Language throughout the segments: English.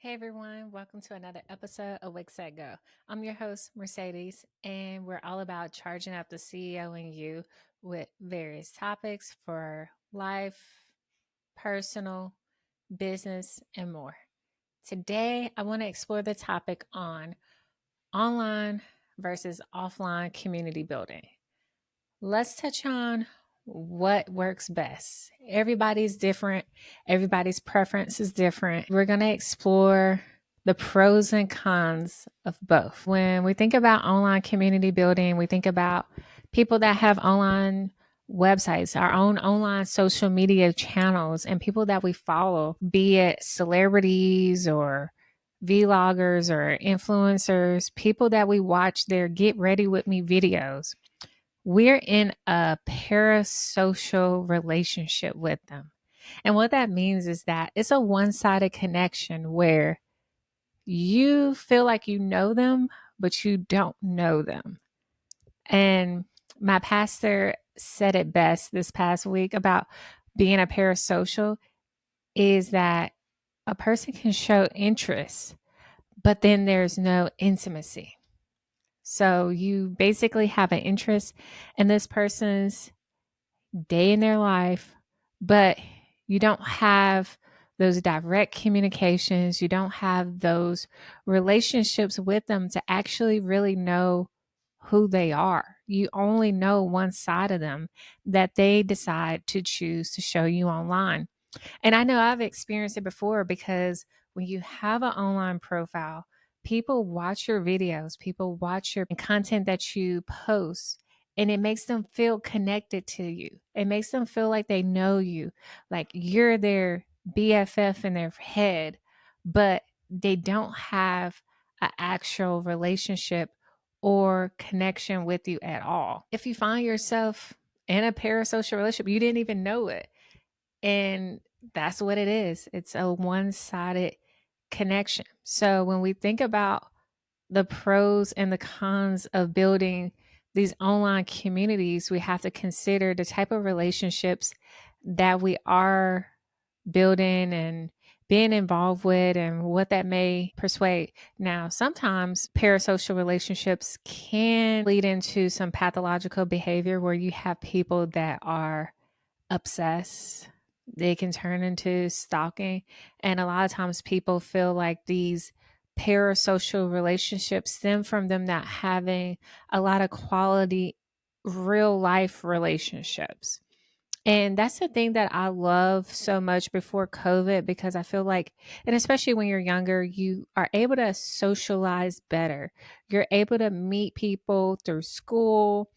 Hey everyone, welcome to another episode of WakesetGO. I'm your host, Mercedes, and we're all about charging up the CEO in you with various topics for life, personal, business, and more. Today, I want to explore the topic on online versus offline community building. Let's touch on what works best. Everybody's different, everybody's preference is different. We're going to explore the pros and cons of both. When we think about online community building, we think about people that have online websites, our own online social media channels, and people that we follow, be it celebrities or vloggers or influencers, people that we watch their get ready with me videos. We're in a parasocial relationship with them. And what that means is that it's a one sided connection where you feel like you know them, but you don't know them. And my pastor said it best this past week about being a parasocial is that a person can show interest, but then there's no intimacy. So you basically have an interest in this person's day in their life, but you don't have those direct communications. You don't have those relationships with them to actually really know who they are. You only know one side of them that they decide to choose to show you online. And I know I've experienced it before because when you have an online profile, people watch your videos, people watch your content that you post, and it makes them feel connected to you. It makes them feel like they know you, like you're their BFF in their head, but they don't have an actual relationship or connection with you at all. If you find yourself in a parasocial relationship, you didn't even know it. And that's what it is. It's a one sided connection. So when we think about the pros and the cons of building these online communities, we have to consider the type of relationships that we are building and being involved with and what that may persuade. Now, sometimes parasocial relationships can lead into some pathological behavior where you have people that are obsessed. They can turn into stalking. And a lot of times people feel like these parasocial relationships stem from them not having a lot of quality real life relationships. And that's the thing that I love so much before COVID because I feel like, and especially when you're younger, you are able to socialize better. You're able to meet people through school,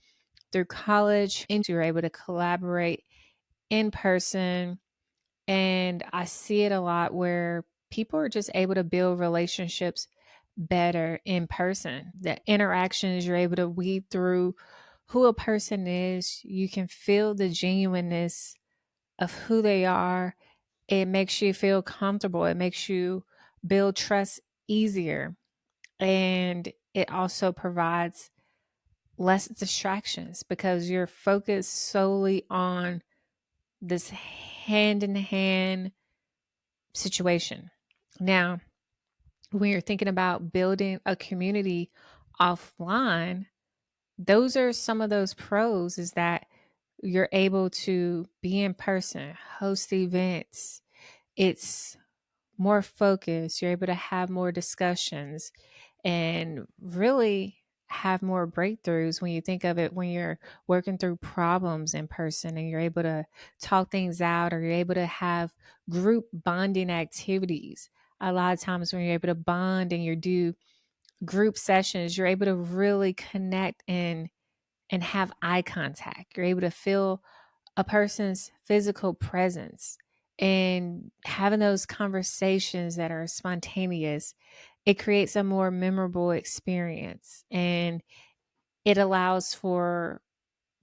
through college, and you're able to collaborate in person. And I see it a lot where people are just able to build relationships better in person. The interactions, you're able to weed through who a person is. You can feel the genuineness of who they are. It makes you feel comfortable. It makes you build trust easier. And it also provides less distractions because you're focused solely on this hand in hand situation. Now, when you're thinking about building a community offline, those are some of those pros is that you're able to be in person, host events. It's more focused. You're able to have more discussions and really have more breakthroughs when you think of it when you're working through problems in person and you're able to talk things out or you're able to have group bonding activities. A lot of times when you're able to bond and you do group sessions, you're able to really connect and have eye contact. You're able to feel a person's physical presence and having those conversations that are spontaneous. It creates a more memorable experience and it allows for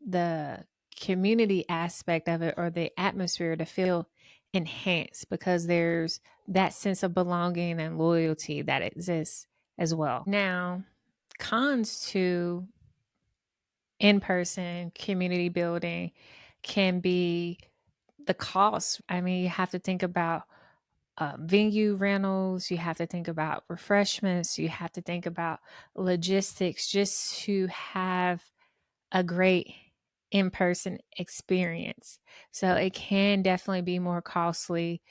the community aspect of it or the atmosphere to feel enhanced because there's that sense of belonging and loyalty that exists as well. Now, cons to in person community building can be the cost. I mean, you have to think about venue rentals, you have to think about refreshments, you have to think about logistics just to have a great in person experience. So it can definitely be more costly.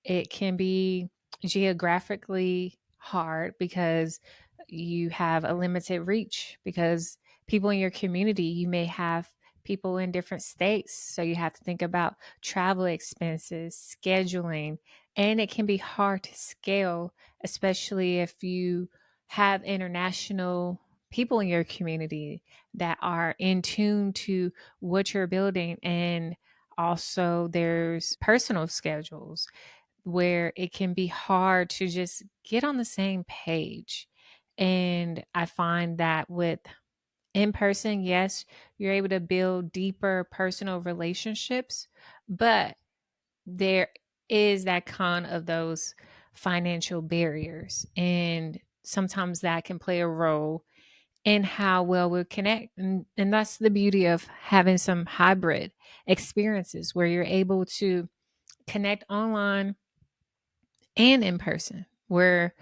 It can be geographically hard because you have a limited reach, because people in your community, you may have people in different states. So you have to think about travel expenses, scheduling, and it can be hard to scale, especially if you have international people in your community that are in tune to what you're building. And also, there's personal schedules where it can be hard to just get on the same page. And I find that with in person, yes, you're able to build deeper personal relationships, but there is that con of those financial barriers. And sometimes that can play a role in how well we connect. And that's the beauty of having some hybrid experiences where you're able to connect online and in person, where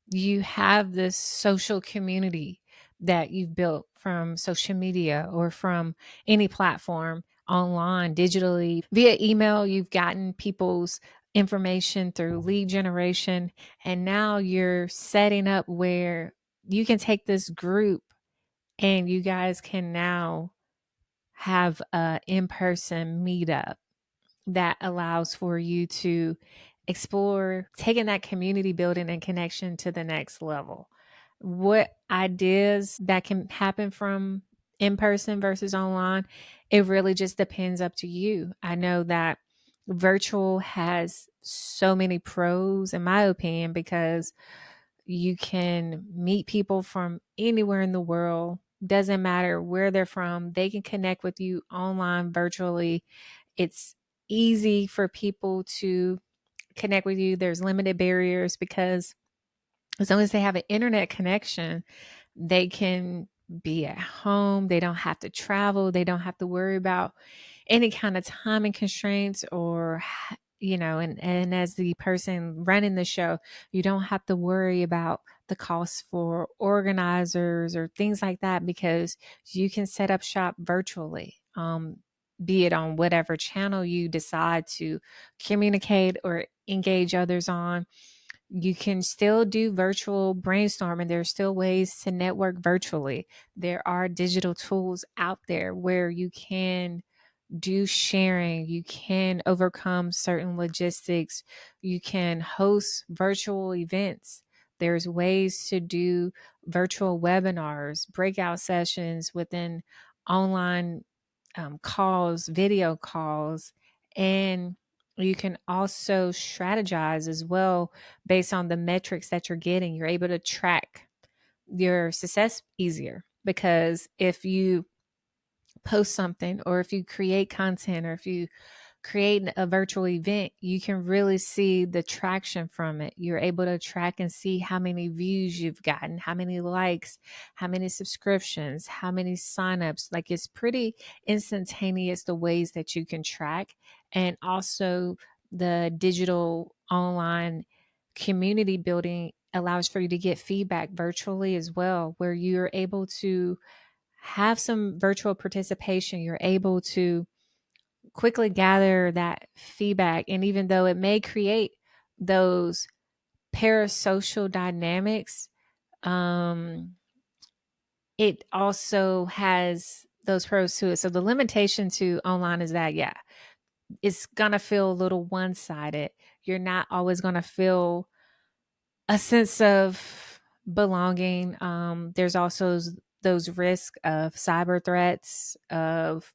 you have this social community that you've built from social media or from any platform online, digitally, via email. You've gotten people's information through lead generation. And now you're setting up where you can take this group and you guys can now have a in-person meetup that allows for you to explore taking that community building and connection to the next level. What ideas that can happen from in person versus online, it really just depends up to you. I know that virtual has so many pros, in my opinion, because you can meet people from anywhere in the world. Doesn't matter where they're from, they can connect with you online, virtually. It's easy for people to connect with you. There's limited barriers because as long as they have an internet connection, they can be at home. They don't have to travel. They don't have to worry about any kind of timing constraints or and as the person running the show, you don't have to worry about the costs for organizers or things like that, because you can set up shop virtually, be it on whatever channel you decide to communicate or engage others on. You can still do virtual brainstorming. There are still ways to network virtually. There are digital tools out there where you can do sharing, you can overcome certain logistics, you can host virtual events. There's ways to do virtual webinars, breakout sessions within online calls, video calls, and you can also strategize as well based on the metrics that you're getting. You're able to track your success easier, because if you post something, or if you create content, or if you create a virtual event, you can really see the traction from it. You're able to track and see how many views you've gotten, how many likes, how many subscriptions, how many signups. Like, it's pretty instantaneous the ways that you can track. And also, the digital online community building allows for you to get feedback virtually as well, where you're able to have some virtual participation. You're able to quickly gather that feedback. And even though it may create those parasocial dynamics, um, it also has those pros to it. So the limitation to online is that, yeah, it's going to feel a little one sided. You're not always going to feel a sense of belonging. There's also those risks of cyber threats, of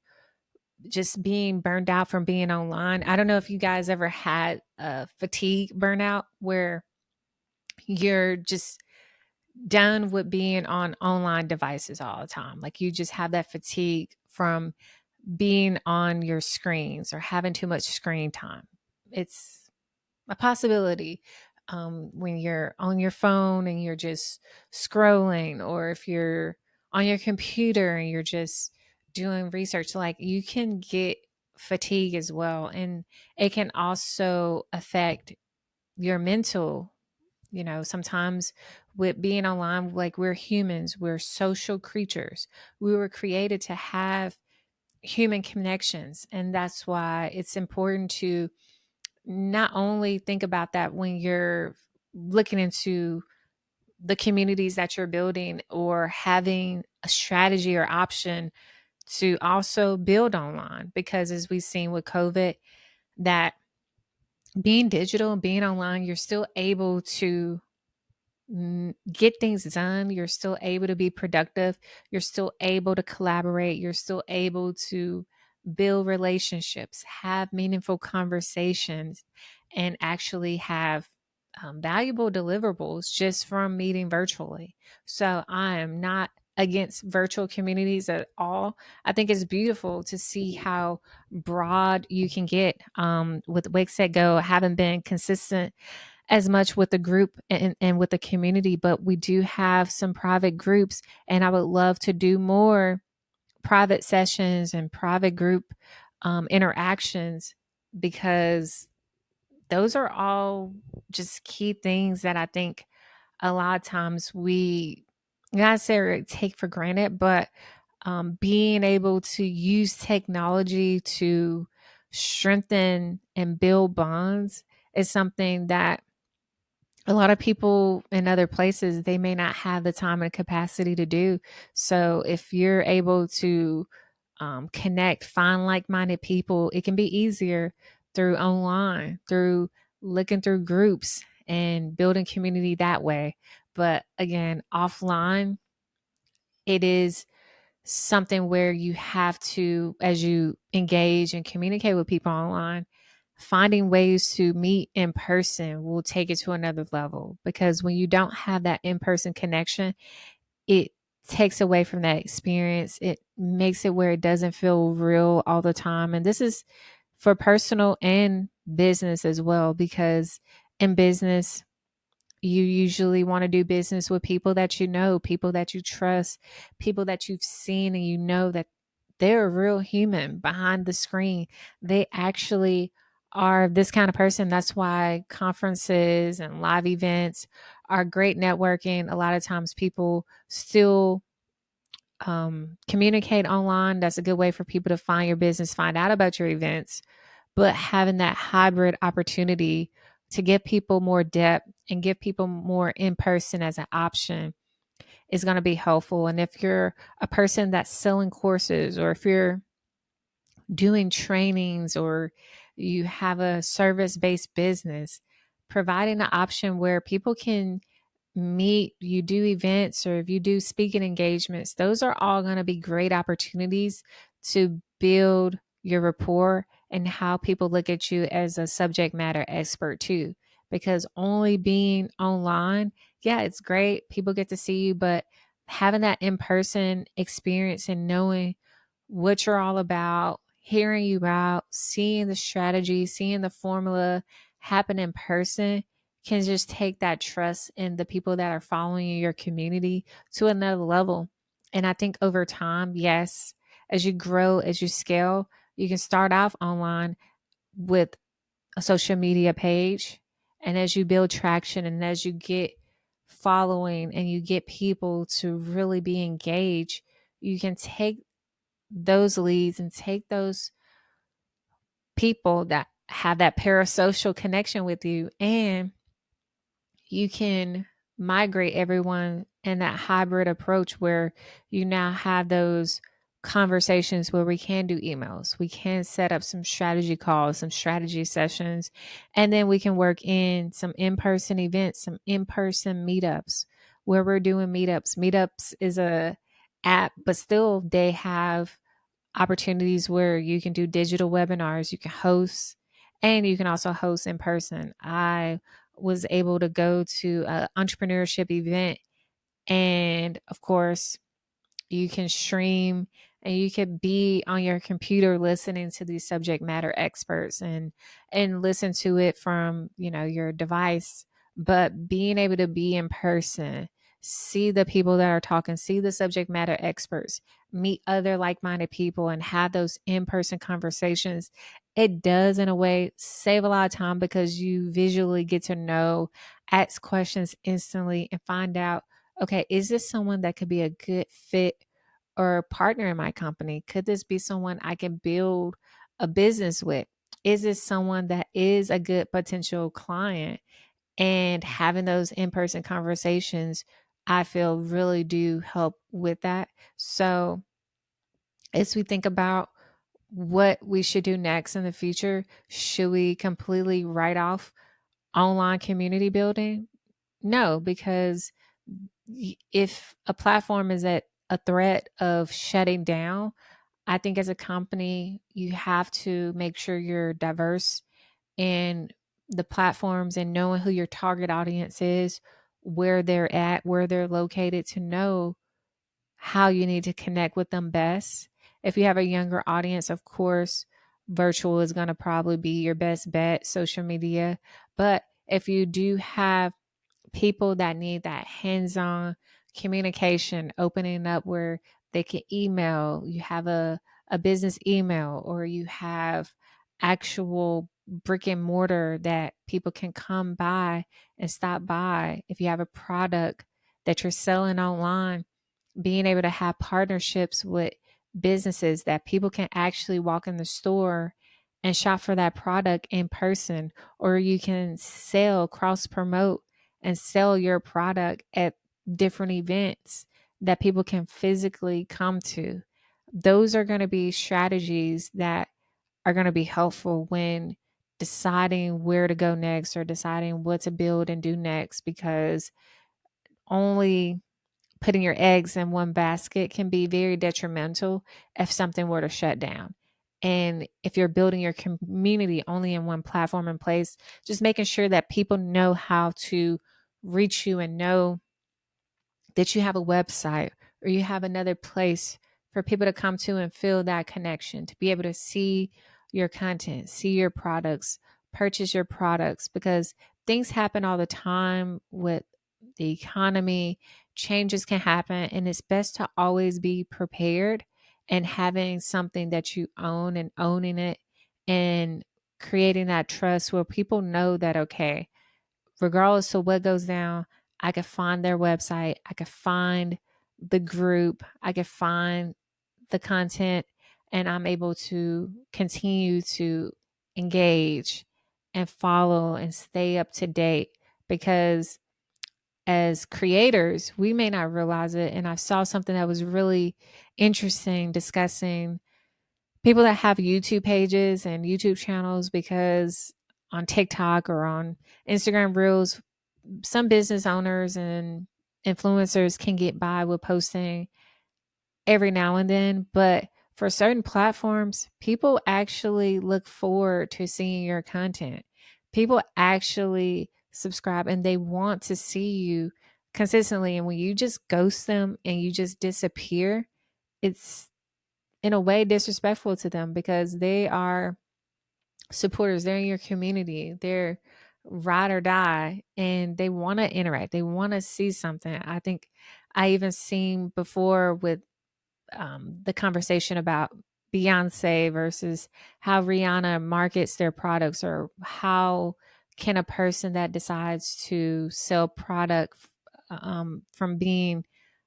just being burned out from being online. I don't know if you guys ever had a fatigue burnout where you're just done with being on online devices all the time. Like, you just have that fatigue from being on your screens or having too much screen time. It's a possibility, when you're on your phone and you're just scrolling, or if you're on your computer and you're just doing research. Like, you can get fatigue as well, and it can also affect your mental. Sometimes with being online, like, we're humans, we're social creatures. We were created to have human connections. And that's why it's important to not only think about that when you're looking into the communities that you're building or having a strategy or option to also build online, because as we've seen with COVID, that being digital and being online, you're still able to get things done. You're still able to be productive. You're still able to collaborate. You're still able to build relationships, have meaningful conversations, and actually have valuable deliverables just from meeting virtually. So I am not against virtual communities at all. I think it's beautiful to see how broad you can get with Wake Set Go. I haven't been consistent as much with the group and with the community, but we do have some private groups, and I would love to do more private sessions and private group interactions, because those are all just key things that I think a lot of times we not necessarily take for granted, but being able to use technology to strengthen and build bonds is something that a lot of people in other places, they may not have the time and capacity to do. So if you're able to connect, find like-minded people, it can be easier through online, through looking through groups and building community that way. But again, offline, it is something where you have to, as you engage and communicate with people online, finding ways to meet in person will take it to another level, because when you don't have that in-person connection, it takes away from that experience. It makes it where it doesn't feel real all the time. And this is for personal and business as well, because in business, you usually want to do business with people that you know, people that you trust, people that you've seen, and you know that they're a real human behind the screen. They actually are this kind of person. That's why conferences and live events are great networking. A lot of times people still communicate online. That's a good way for people to find your business, find out about your events, but having that hybrid opportunity to give people more depth and give people more in person as an option is going to be helpful. And if you're a person that's selling courses, or if you're doing trainings, or you have a service based business, providing an option where people can meet, you do events, or if you do speaking engagements, those are all going to be great opportunities to build your rapport and how people look at you as a subject matter expert too. Because only being online, yeah, it's great. People get to see you, but having that in person experience and knowing what you're all about, hearing you out, seeing the strategy, seeing the formula happen in person can just take that trust in the people that are following your community to another level. And I think over time, yes, as you grow, as you scale, you can start off online with a social media page. And as you build traction and as you get following and you get people to really be engaged, you can take those leads and take those people that have that parasocial connection with you, and you can migrate everyone in that hybrid approach where you now have those conversations where we can do emails, we can set up some strategy calls, some strategy sessions, and then we can work in some in-person events, some in-person meetups where we're doing meetups. Meetups is a app, but still they have opportunities where you can do digital webinars, you can host, and you can also host in person. I was able to go to an entrepreneurship event, and of course, you can stream and you could be on your computer listening to these subject matter experts and listen to it from, your device, but being able to be in person, see the people that are talking, see the subject matter experts, meet other like-minded people and have those in-person conversations it does, in a way, save a lot of time because you visually get to know, ask questions instantly, and find out, okay, is this someone that could be a good fit or partner in my company? Could this be someone I can build a business with? Is this someone that is a good potential client? And having those in person conversations, I feel really do help with that. So, as we think about what we should do next in the future, should we completely write off online community building? No, because if a platform is at a threat of shutting down, I think as a company, you have to make sure you're diverse in the platforms and knowing who your target audience is, where they're at, where they're located, to know how you need to connect with them best. If you have a younger audience, of course, virtual is going to probably be your best bet, social media. But if you do have people that need that hands-on communication, opening up where they can email, you have a business email, or you have actual brick and mortar that people can come by and stop by. If you have a product that you're selling online, being able to have partnerships with businesses that people can actually walk in the store and shop for that product in person, or you can sell, cross promote, and sell your product at different events that people can physically come to. Those are going to be strategies that are going to be helpful when deciding where to go next or deciding what to build and do next, because only putting your eggs in one basket can be very detrimental if something were to shut down. And if you're building your community only in one platform and place, just making sure that people know how to reach you and know that you have a website or you have another place for people to come to and feel that connection, to be able to see your content, see your products, purchase your products, because things happen all the time with the economy. Changes can happen, and it's best to always be prepared and having something that you own and owning it and creating that trust where people know that, okay, regardless of what goes down, I could find their website, I could find the group, I could find the content, and I'm able to continue to engage and follow and stay up to date. Because as creators, we may not realize it. And I saw something that was really interesting discussing people that have YouTube pages and YouTube channels, because on TikTok or on Instagram Reels, some business owners and influencers can get by with posting every now and then, but for certain platforms, people actually look forward to seeing your content. People actually subscribe and they want to see you consistently. And when you just ghost them and you just disappear, it's in a way disrespectful to them, because they are supporters. They're in your community. They're ride or die, and they want to interact. They want to see something. I think I even seen before with the conversation about Beyonce versus how Rihanna markets their products, or how can a person that decides to sell product from being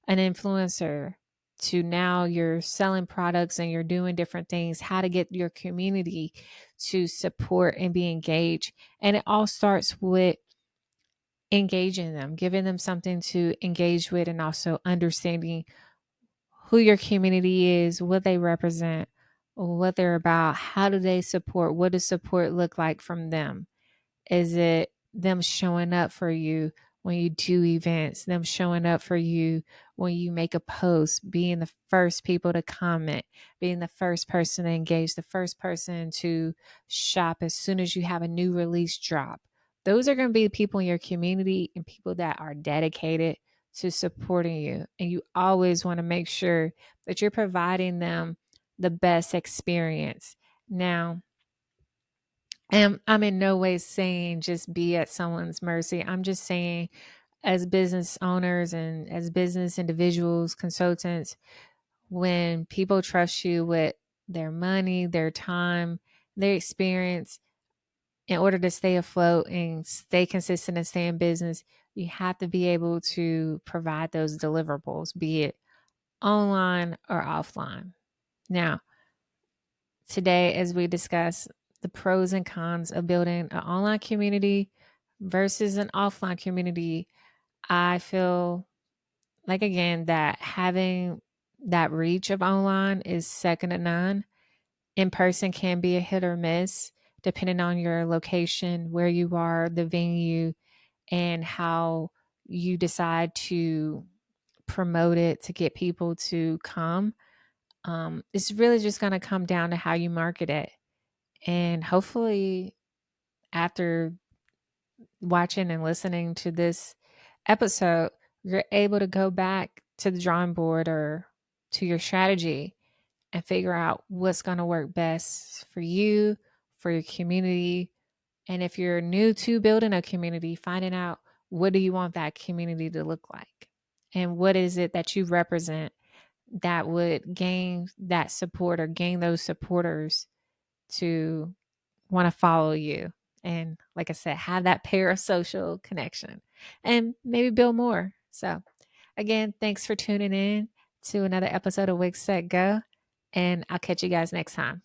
an influencer to now you're selling products and you're doing different things, how to get your community to support and be engaged. And it all starts with engaging them, giving them something to engage with, and also understanding who your community is, what they represent, what they're about, how do they support, what does support look like from them? Is it them showing up for you when you do events, them showing up for you when you make a post, being the first people to comment, being the first person to engage, the first person to shop as soon as you have a new release drop? Those are going to be the people in your community and people that are dedicated to supporting you. And you always want to make sure that you're providing them the best experience. Now, and I'm in no way saying just be at someone's mercy. I'm just saying, as business owners and as business individuals, consultants, when people trust you with their money, their time, their experience, in order to stay afloat and stay consistent and stay in business, you have to be able to provide those deliverables, be it online or offline. Now, today, as we discuss the pros and cons of building an online community versus an offline community, I feel like, again, that having that reach of online is second to none. In person can be a hit or miss depending on your location, where you are, the venue, and how you decide to promote it to get people to come. It's really just going to come down to how you market it. And hopefully, after watching and listening to this episode, you're able to go back to the drawing board or to your strategy and figure out what's going to work best for you, for your community. And if you're new to building a community, finding out, what do you want that community to look like? And what is it that you represent that would gain that support or gain those supporters to want to follow you? And like I said, have that parasocial connection and maybe build more. So, again, thanks for tuning in to another episode of Wake Set Go. And I'll catch you guys next time.